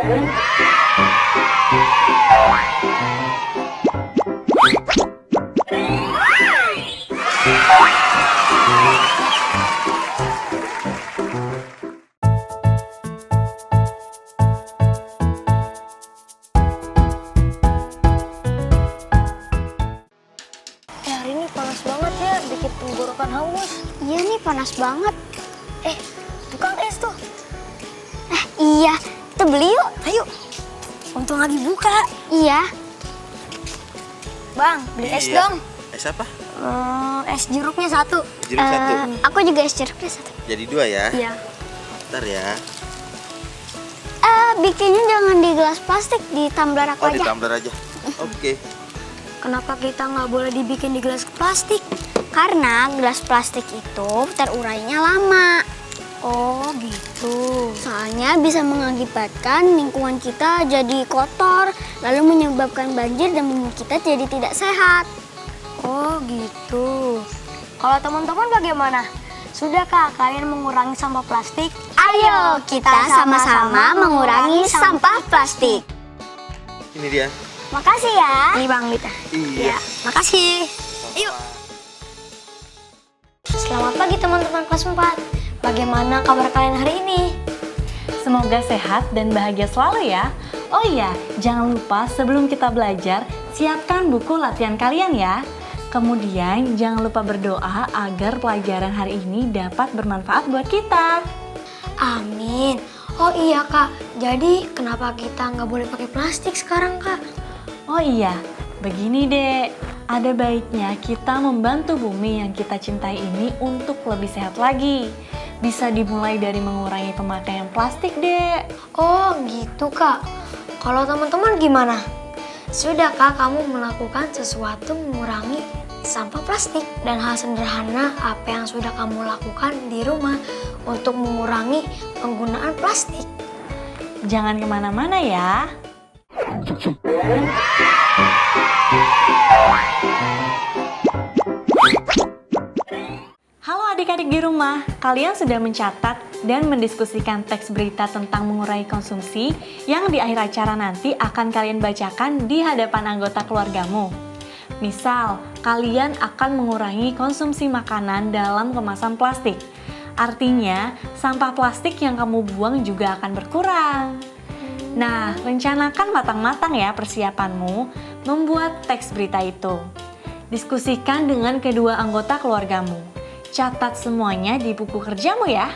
Hari ini panas banget ya, bikin tenggorokan hangus. Iya nih panas banget. Tukang es tuh. Iya, kita beli yuk. Ayo. Untung lagi buka. Iya. Bang, beli es Iya. dong. Es apa? Es jeruknya satu. Jeruk satu. Aku juga es jeruknya satu. Jadi 2 ya? Iya. Bentar ya. Bikinnya jangan di gelas plastik, di tumbler aku Oh, di aja. tumbler aja. Oke. Kenapa kita nggak boleh dibikin di gelas plastik? Karena gelas plastik itu terurainya lama. Oh gitu. Soalnya bisa mengakibatkan lingkungan kita jadi kotor, lalu menyebabkan banjir dan bumi kita jadi tidak sehat. Oh gitu. Kalau teman-teman bagaimana? Sudahkah kalian mengurangi sampah plastik? Ayo kita sama-sama mengurangi sampah plastik. Ini dia. Makasih ya. Ini Bang Lita. Iya. Makasih. Yuk. Selamat pagi teman-teman kelas 4. Bagaimana kabar kalian hari ini? Semoga sehat dan bahagia selalu ya. Oh iya, jangan lupa sebelum kita belajar, siapkan buku latihan kalian ya. Kemudian jangan lupa berdoa agar pelajaran hari ini dapat bermanfaat buat kita. Amin. Oh iya Kak, jadi kenapa kita nggak boleh pakai plastik sekarang Kak? Oh iya, begini dek. Ada baiknya kita membantu bumi yang kita cintai ini untuk lebih sehat lagi. Bisa dimulai dari mengurangi pemakaian plastik dek. Oh gitu Kak. Kalau teman-teman gimana? Sudahkah kamu melakukan sesuatu mengurangi sampah plastik? Dan hal sederhana apa yang sudah kamu lakukan di rumah untuk mengurangi penggunaan plastik? Jangan kemana-mana ya. Halo adik-adik di rumah, kalian sudah mencatat dan mendiskusikan teks berita tentang mengurangi konsumsi yang di akhir acara nanti akan kalian bacakan di hadapan anggota keluargamu. Misal, kalian akan mengurangi konsumsi makanan dalam kemasan plastik. Artinya, sampah plastik yang kamu buang juga akan berkurang. Nah, rencanakan matang-matang ya persiapanmu membuat teks berita itu. Diskusikan dengan kedua anggota keluargamu. Catat semuanya di buku kerjamu ya.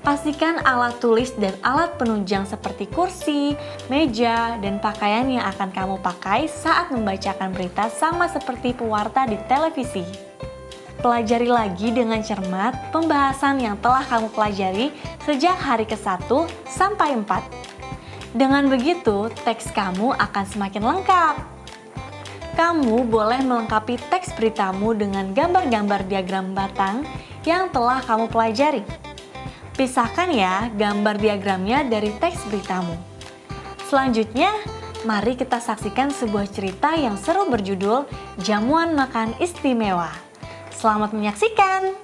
Pastikan alat tulis dan alat penunjang seperti kursi, meja, dan pakaian yang akan kamu pakai saat membacakan berita sama seperti pewarta di televisi. Pelajari lagi dengan cermat pembahasan yang telah kamu pelajari sejak hari ke-1 sampai 4. Dengan begitu, teks kamu akan semakin lengkap. Kamu boleh melengkapi teks beritamu dengan gambar-gambar diagram batang yang telah kamu pelajari. Pisahkan ya gambar diagramnya dari teks beritamu. Selanjutnya, mari kita saksikan sebuah cerita yang seru berjudul Jamuan Makan Istimewa. Selamat menyaksikan!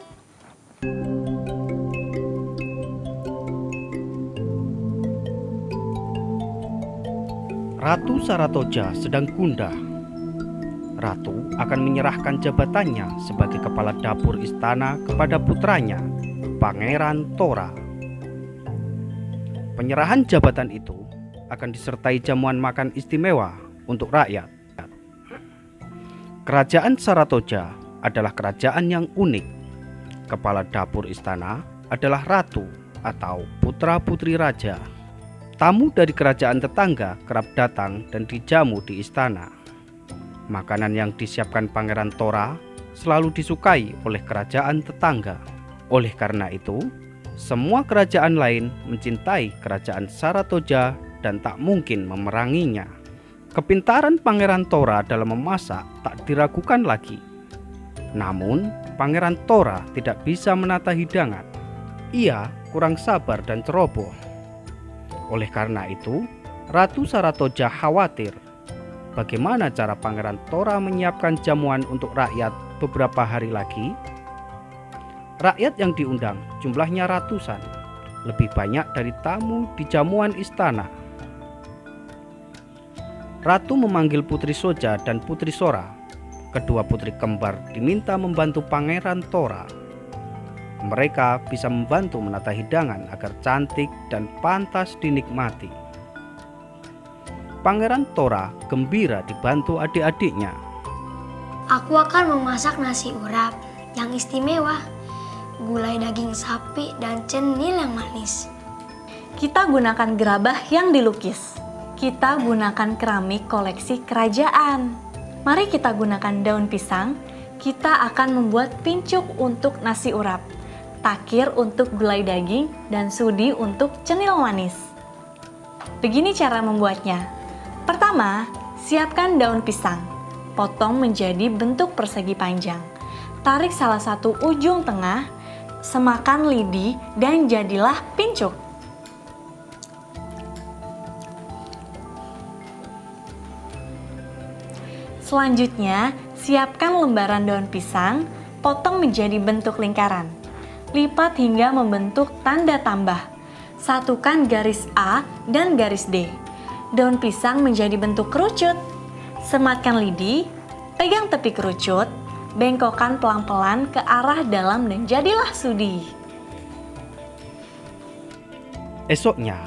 Ratu Saratoja sedang gundah. Ratu akan menyerahkan jabatannya sebagai kepala dapur istana kepada putranya, Pangeran Tora. Penyerahan jabatan itu akan disertai jamuan makan istimewa untuk rakyat. Kerajaan Saratoja adalah kerajaan yang unik. Kepala dapur istana adalah ratu atau putra-putri raja. Tamu dari kerajaan tetangga kerap datang dan dijamu di istana. Makanan yang disiapkan Pangeran Tora selalu disukai oleh kerajaan tetangga. Oleh karena itu, semua kerajaan lain mencintai kerajaan Saratoja dan tak mungkin memeranginya. Kepintaran Pangeran Tora dalam memasak tak diragukan lagi. Namun, Pangeran Tora tidak bisa menata hidangan. Ia kurang sabar dan ceroboh. Oleh karena itu, Ratu Saratoja khawatir bagaimana cara Pangeran Tora menyiapkan jamuan untuk rakyat beberapa hari lagi. Rakyat yang diundang jumlahnya ratusan, lebih banyak dari tamu di jamuan istana. Ratu memanggil Putri Soja dan Putri Sora. Kedua putri kembar diminta membantu Pangeran Tora. Mereka bisa membantu menata hidangan agar cantik dan pantas dinikmati. Pangeran Tora gembira dibantu adik-adiknya. Aku akan memasak nasi urap yang istimewa, gulai daging sapi dan cenil yang manis. Kita gunakan gerabah yang dilukis. Kita gunakan keramik koleksi kerajaan. Mari kita gunakan daun pisang. Kita akan membuat pincuk untuk nasi urap, takir untuk gulai daging, dan sudi untuk cenil manis. Begini cara membuatnya. Pertama, siapkan daun pisang. Potong menjadi bentuk persegi panjang. Tarik salah satu ujung tengah, semakan lidi, dan jadilah pincuk. Selanjutnya, siapkan lembaran daun pisang, potong menjadi bentuk lingkaran. Lipat hingga membentuk tanda tambah. Satukan garis A dan garis D. Daun pisang menjadi bentuk kerucut. Sematkan lidi, pegang tepi kerucut, bengkokkan pelan-pelan ke arah dalam dan jadilah sudi. Esoknya,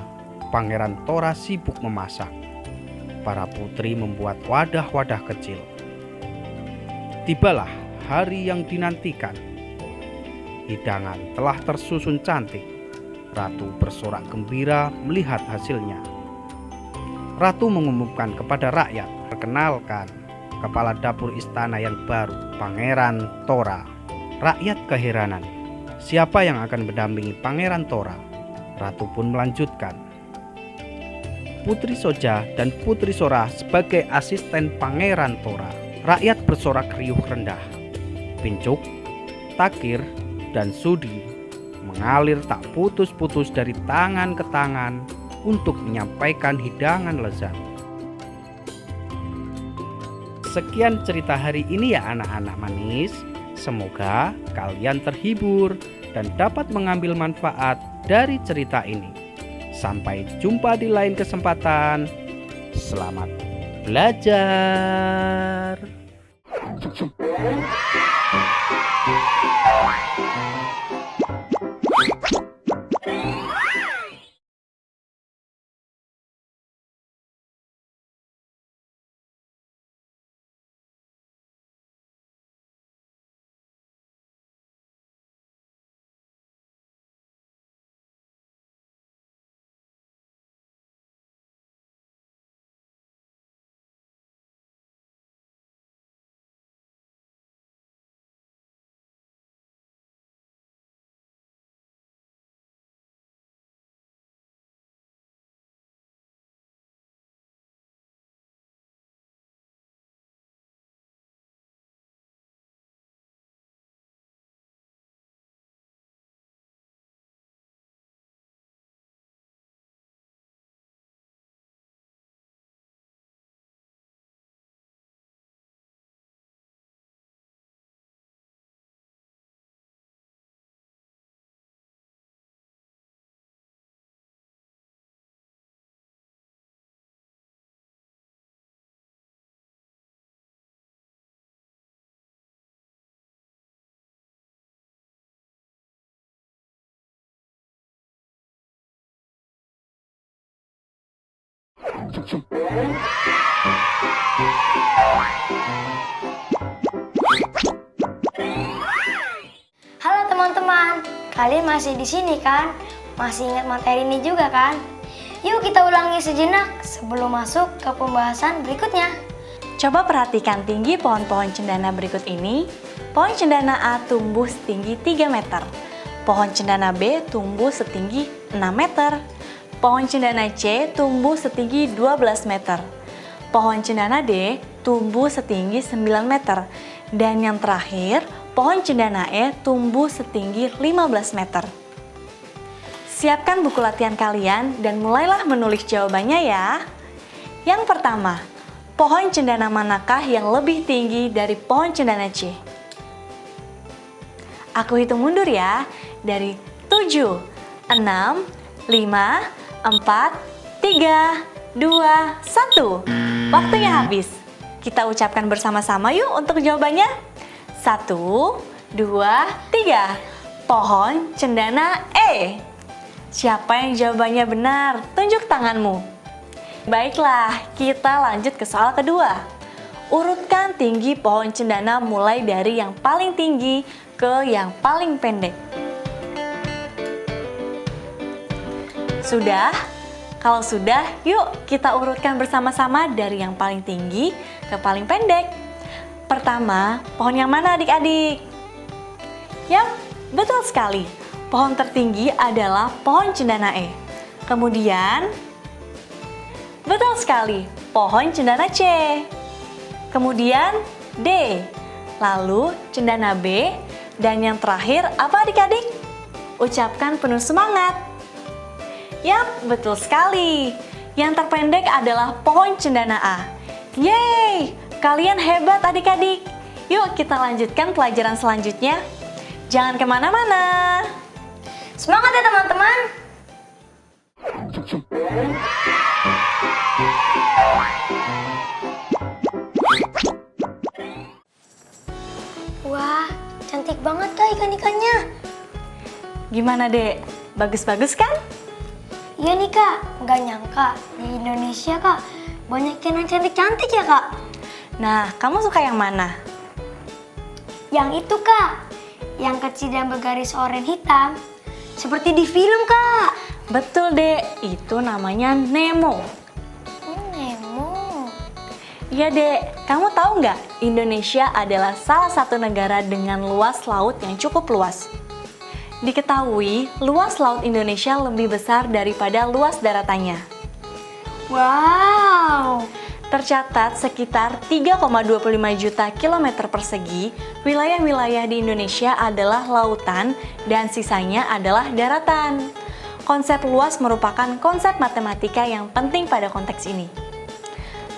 Pangeran Tora sibuk memasak. Para putri membuat wadah-wadah kecil. Tibalah hari yang dinantikan. Hidangan telah tersusun cantik. Ratu bersorak gembira melihat hasilnya. Ratu mengumumkan kepada rakyat, "Perkenalkan, kepala dapur istana yang baru, Pangeran Tora." Rakyat keheranan, siapa yang akan mendampingi Pangeran Tora? Ratu pun melanjutkan, Putri Soja dan Putri Sora sebagai asisten Pangeran Tora. Rakyat bersorak riuh rendah. Pincuk, takir, dan sudi mengalir tak putus-putus dari tangan ke tangan untuk menyampaikan hidangan lezat. Sekian cerita hari ini ya anak-anak manis. Semoga kalian terhibur dan dapat mengambil manfaat dari cerita ini. Sampai jumpa di lain kesempatan. Selamat belajar. Halo teman-teman, kalian masih di sini kan? Masih ingat materi ini juga kan? Yuk kita ulangi sejenak sebelum masuk ke pembahasan berikutnya. Coba perhatikan tinggi pohon-pohon cendana berikut ini. Pohon cendana A tumbuh setinggi 3 meter. Pohon cendana B tumbuh setinggi 6 meter. Pohon cendana C tumbuh setinggi 12 meter. Pohon cendana D tumbuh setinggi 9 meter. Dan yang terakhir, pohon cendana E tumbuh setinggi 15 meter. Siapkan buku latihan kalian dan mulailah menulis jawabannya ya. Yang pertama, pohon cendana manakah yang lebih tinggi dari pohon cendana C? Aku hitung mundur ya, dari 7, 6, 5, 4, 3, 1. Waktunya habis. Kita ucapkan bersama-sama yuk untuk jawabannya. 1, 2, 3. Pohon cendana E. Siapa yang jawabannya benar? Tunjuk tanganmu. Baiklah, kita lanjut ke soal kedua. Urutkan tinggi pohon cendana mulai dari yang paling tinggi ke yang paling pendek. Sudah? Kalau sudah, yuk kita urutkan bersama-sama dari yang paling tinggi ke paling pendek. Pertama, pohon yang mana adik-adik? Yap, betul sekali. Pohon tertinggi adalah pohon cendana E. Kemudian, betul sekali, pohon cendana C. Kemudian, D. Lalu, cendana B. Dan yang terakhir, apa adik-adik? Ucapkan penuh semangat. Yap, betul sekali. Yang terpendek adalah pohon cendana A. Yeay, kalian hebat adik-adik. Yuk kita lanjutkan pelajaran selanjutnya. Jangan kemana-mana. Semangat ya teman-teman! Wah, cantik banget Kak ikan-ikannya. Gimana dek? Bagus-bagus kan? Iya nih Kak, nggak nyangka di Indonesia Kak banyak ikan yang cantik-cantik ya Kak. Nah, kamu suka yang mana? Yang itu Kak, yang kecil dan bergaris oranye hitam. Seperti di film Kak. Betul dek, itu namanya Nemo. Nemo. Iya dek, kamu tahu nggak? Indonesia adalah salah satu negara dengan luas laut yang cukup luas. Diketahui, luas laut Indonesia lebih besar daripada luas daratannya. Wow. Tercatat sekitar 3,25 juta kilometer persegi, wilayah-wilayah di Indonesia adalah lautan dan sisanya adalah daratan. Konsep luas merupakan konsep matematika yang penting pada konteks ini.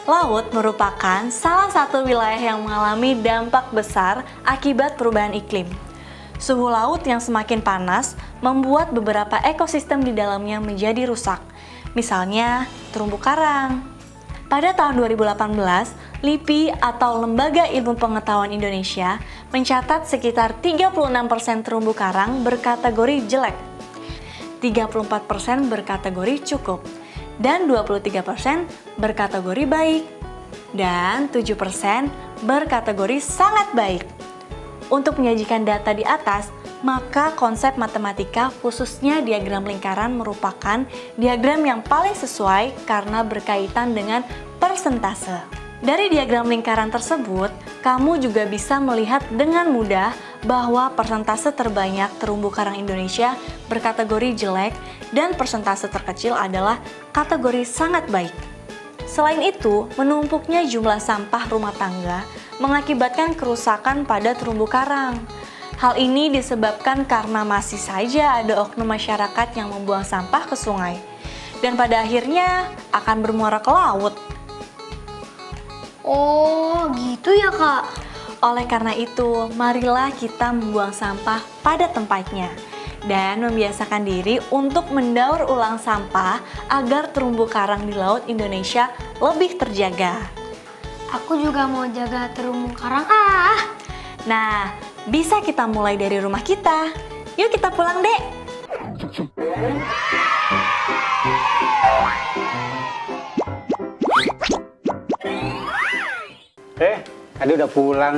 Laut merupakan salah satu wilayah yang mengalami dampak besar akibat perubahan iklim. Suhu laut yang semakin panas membuat beberapa ekosistem di dalamnya menjadi rusak. Misalnya, terumbu karang. Pada tahun 2018, LIPI atau Lembaga Ilmu Pengetahuan Indonesia mencatat sekitar 36% terumbu karang berkategori jelek, 34% berkategori cukup, dan 23% berkategori baik, dan 7% berkategori sangat baik. Untuk menyajikan data di atas, maka konsep matematika khususnya diagram lingkaran merupakan diagram yang paling sesuai karena berkaitan dengan persentase. Dari diagram lingkaran tersebut, kamu juga bisa melihat dengan mudah bahwa persentase terbanyak terumbu karang Indonesia berkategori jelek dan persentase terkecil adalah kategori sangat baik. Selain itu, menumpuknya jumlah sampah rumah tangga mengakibatkan kerusakan pada terumbu karang. Hal ini disebabkan karena masih saja ada oknum masyarakat yang membuang sampah ke sungai dan pada akhirnya akan bermuara ke laut. Oh, gitu ya Kak. Oleh karena itu, marilah kita membuang sampah pada tempatnya dan membiasakan diri untuk mendaur ulang sampah agar terumbu karang di laut Indonesia lebih terjaga. Aku juga mau jaga terumbu karang Nah, bisa kita mulai dari rumah kita. Yuk kita pulang, Dek. Tadi udah pulang.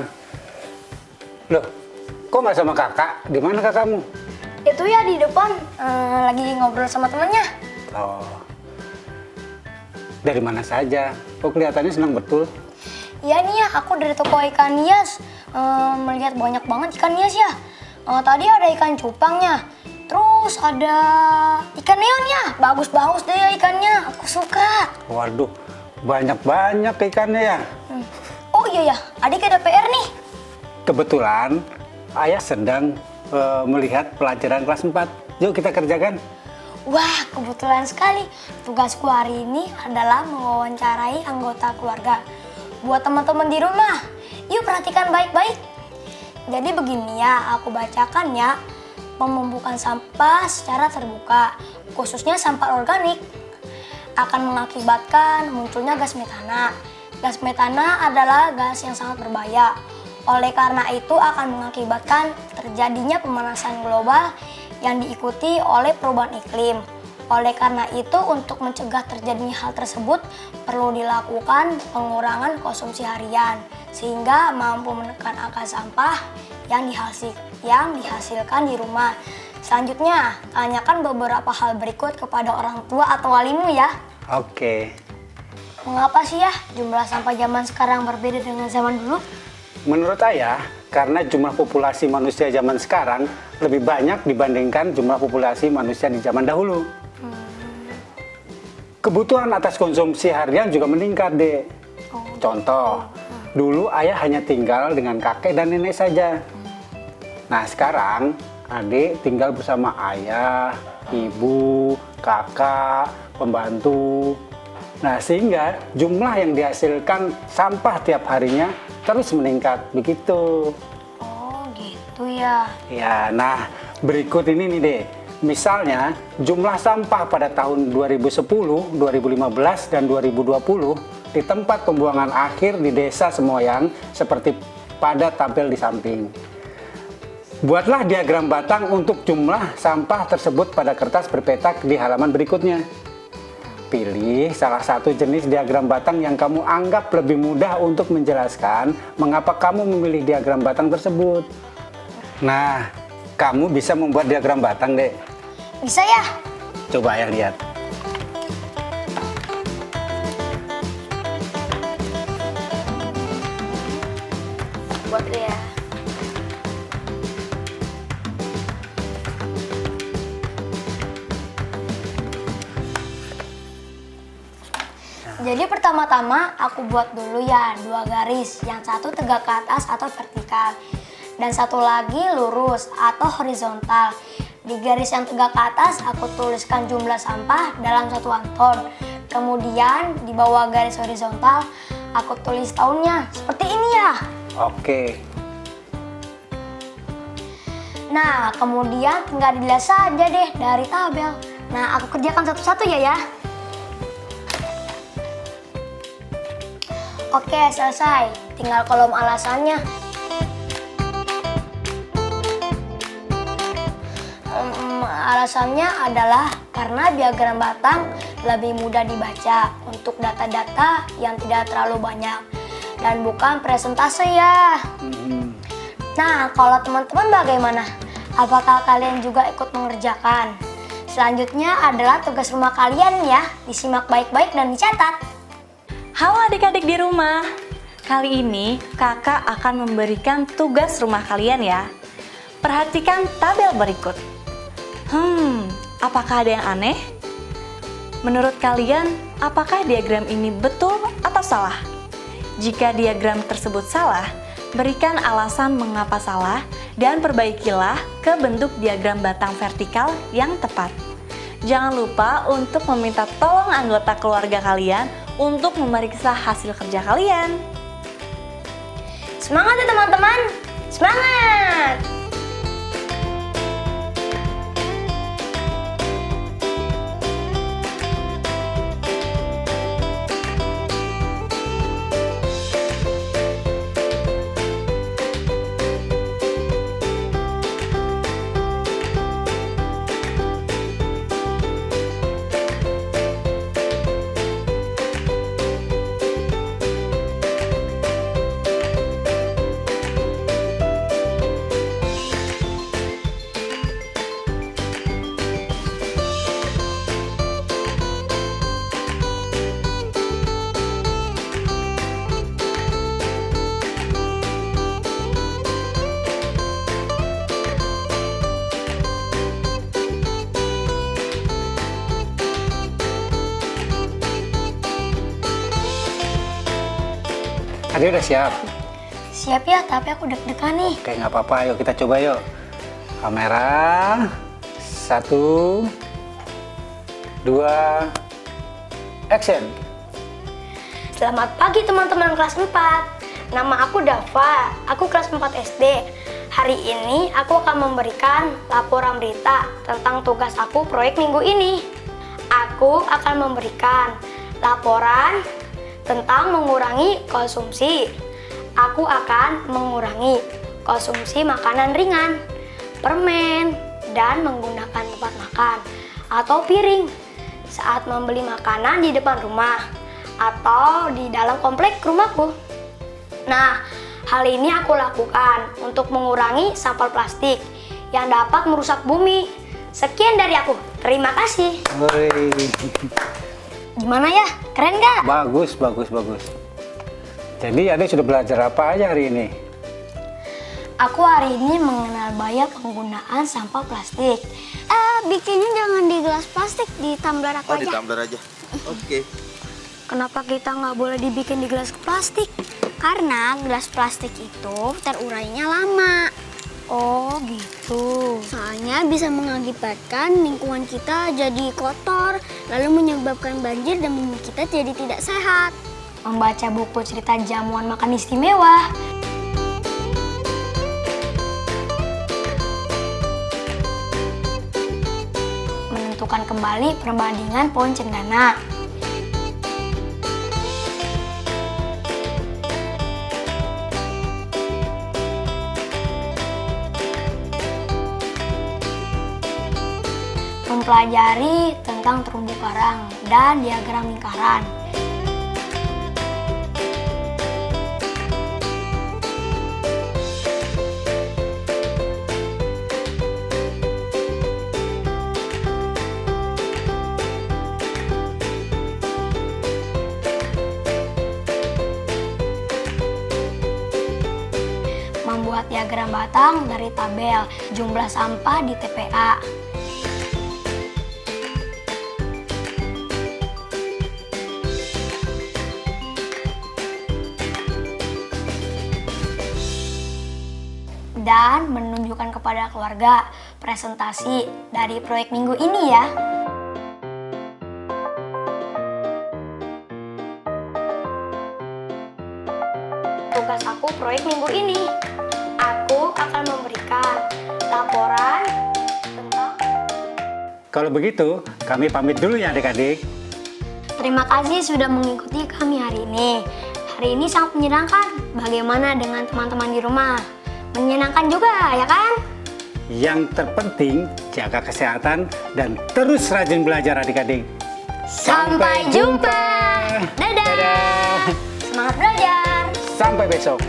Loh, kok nggak sama kakak? Di mana kakakmu? Itu ya di depan, lagi ngobrol sama temennya. Oh, dari mana saja? Kok kelihatannya senang betul? Iya nih ya, aku dari toko ikan hias melihat banyak banget ikan hias ya. Tadi ada ikan cupangnya, terus ada ikan neonnya. Bagus-bagus deh ikannya, aku suka. Waduh, banyak-banyak ikannya ya. Oh iya ya, adik ada PR nih. Kebetulan ayah sedang melihat pelajaran kelas 4. Yuk kita kerjakan. Wah, kebetulan sekali. Tugasku hari ini adalah mewawancarai anggota keluarga. Buat teman-teman di rumah, yuk perhatikan baik-baik. Jadi begini ya, aku bacakan ya. Membuang sampah secara terbuka, khususnya sampah organik. akan mengakibatkan munculnya gas metana. Gas metana adalah gas yang sangat berbahaya. Oleh karena itu akan mengakibatkan terjadinya pemanasan global yang diikuti oleh perubahan iklim. Oleh karena itu, untuk mencegah terjadinya hal tersebut, perlu dilakukan pengurangan konsumsi harian, sehingga mampu menekan angka sampah yang dihasilkan di rumah. Selanjutnya, tanyakan beberapa hal berikut kepada orang tua atau walimu ya. Oke. Mengapa sih ya jumlah sampah zaman sekarang berbeda dengan zaman dulu? Menurut Ayah, karena jumlah populasi manusia zaman sekarang lebih banyak dibandingkan jumlah populasi manusia di zaman dahulu. Kebutuhan atas konsumsi harian juga meningkat, Dek. Contoh, dulu Ayah hanya tinggal dengan kakek dan nenek saja. Nah, sekarang adik tinggal bersama ayah, ibu, kakak, pembantu. Nah, sehingga jumlah yang dihasilkan sampah tiap harinya terus meningkat, begitu. Oh, gitu ya. Ya, nah berikut ini nih deh. Misalnya, jumlah sampah pada tahun 2010, 2015, dan 2020 di tempat pembuangan akhir di Desa Semoyang seperti pada tampil di samping. Buatlah diagram batang untuk jumlah sampah tersebut pada kertas berpetak di halaman berikutnya. Pilih salah satu jenis diagram batang yang kamu anggap lebih mudah untuk menjelaskan mengapa kamu memilih diagram batang tersebut. Nah, kamu bisa membuat diagram batang, Dek. Bisa ya? Coba Ayah lihat. Buat ya. Jadi pertama-tama aku buat dulu ya 2 garis, yang satu tegak ke atas atau vertikal, dan satu lagi lurus atau horizontal. Di garis yang tegak ke atas aku tuliskan jumlah sampah dalam satuan ton. Kemudian di bawah garis horizontal aku tulis tahunnya, seperti ini ya. Oke. Nah, kemudian tinggal dilihat saja deh dari tabel. Nah, aku kerjakan satu-satu ya. Oke, selesai. Tinggal kolom alasannya. Alasannya adalah karena diagram batang lebih mudah dibaca untuk data-data yang tidak terlalu banyak dan bukan presentase ya. Nah, kalau teman-teman bagaimana? Apakah kalian juga ikut mengerjakan? Selanjutnya adalah tugas rumah kalian ya. Disimak baik-baik dan dicatat. Halo adik-adik di rumah. Kali ini kakak akan memberikan tugas rumah kalian ya. Perhatikan tabel berikut. Apakah ada yang aneh? Menurut kalian, apakah diagram ini betul atau salah? Jika diagram tersebut salah, berikan alasan mengapa salah dan perbaikilah ke bentuk diagram batang vertikal yang tepat. Jangan lupa untuk meminta tolong anggota keluarga kalian untuk memeriksa hasil kerja kalian. Semangat ya teman-teman! Semangat! Adik udah siap? Siap ya, tapi aku deg-degan nih. Oke, nggak apa-apa. Yuk kita coba yuk. Kamera. 1, 2, action. Selamat pagi teman-teman kelas 4. Nama aku Dava, aku kelas 4 SD. Hari ini aku akan memberikan laporan berita tentang tugas aku proyek minggu ini. Aku akan memberikan laporan tentang mengurangi konsumsi. Aku akan mengurangi konsumsi makanan ringan, permen, dan menggunakan tempat makan atau piring saat membeli makanan di depan rumah atau di dalam komplek rumahku. Nah, hal ini aku lakukan untuk mengurangi sampah plastik yang dapat merusak bumi. Sekian dari aku. Terima kasih. Woi. Gimana ya? Keren nggak? Bagus, bagus, bagus. Jadi adik sudah belajar apa aja hari ini? Aku hari ini mengenal bahaya penggunaan sampah plastik. Bikinnya jangan di gelas plastik, di tumbler aku Oh, di aja. tumbler aja. Oke. Kenapa kita nggak boleh dibikin di gelas plastik? Karena gelas plastik itu terurainya lama. Oh gitu. Soalnya bisa mengakibatkan lingkungan kita jadi kotor, lalu menyebabkan banjir dan bumi kita jadi tidak sehat. Membaca buku cerita jamuan makan istimewa. Menentukan kembali perbandingan pohon cendana. Mempelajari tentang terumbu karang dan diagram lingkaran. Membuat diagram batang dari tabel jumlah sampah di TPA. Dan menunjukkan kepada keluarga presentasi dari proyek minggu ini ya. Tugas aku proyek minggu ini. Aku akan memberikan laporan tentang... Kalau begitu, kami pamit dulu ya adik-adik. Terima kasih sudah mengikuti kami hari ini. Hari ini sangat menyenangkan. Bagaimana dengan teman-teman di rumah? Menyenangkan juga, ya kan? Yang terpenting, jaga kesehatan dan terus rajin belajar adik-adik. Sampai jumpa. Dadah. Semangat belajar. Sampai besok.